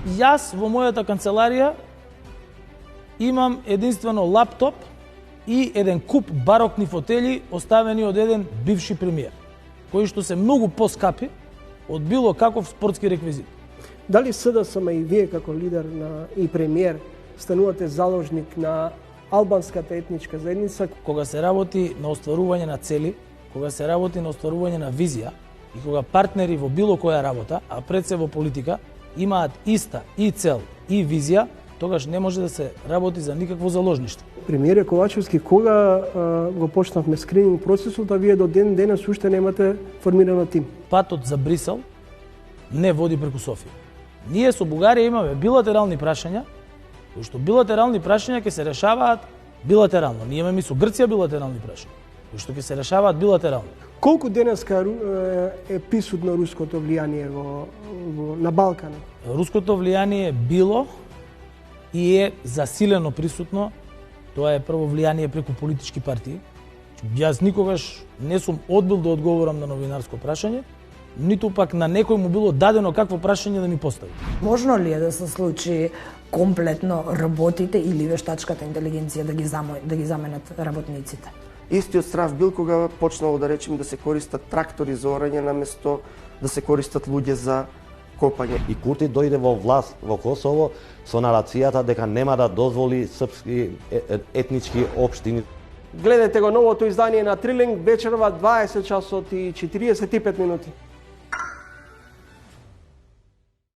Јас во мојата канцеларија имам единствено лаптоп и еден куп барокни фотели оставени од еден бивши премиер, кои што се многу поскапи од било каков спортски реквизит. Дали СДСМ и вие како лидер и премиер станувате заложник на албанската етничка заедница? Кога се работи на остварување на цели, кога се работи на остварување на визија и кога партнери во било која работа, а пред се во политика, имаат иста и цел и визија, тогаш не може да се работи за никакво заложништво. Премиере Ковачевски, кога го почнавме скрининг процесот, а вие до ден денес уште немате формирано тим? Патот за Брисел не води преку Софија. Ние со Бугарија имаме билатерални прашања, кои што билатерални прашања ќе се решаваат билатерално. Ние имаме и со Грција билатерални прашања, кои што ќе се решаваат билатерално. Колку денеска е присутно руското влијание на Балканот? Руското влијание било и е засилено присутно. Тоа е прво влијание преку политички партии. Јас никогаш не сум одбил да одговорам на новинарско прашање, ниту пак на некој му било дадено какво прашање да ми постави. Можно ли е да се случи комплетно роботите или вештачката интелигенција да ги заменат работниците? Истиот страв бил кога почнало да речем да се користат трактори за орање наместо да се користат луѓе за копање. И Курти дојде во власт во Косово со нарацијата дека нема да дозволи српски етнички општини. Гледате го новото издание на Трилинг вечерва 20 часот и 45 минути.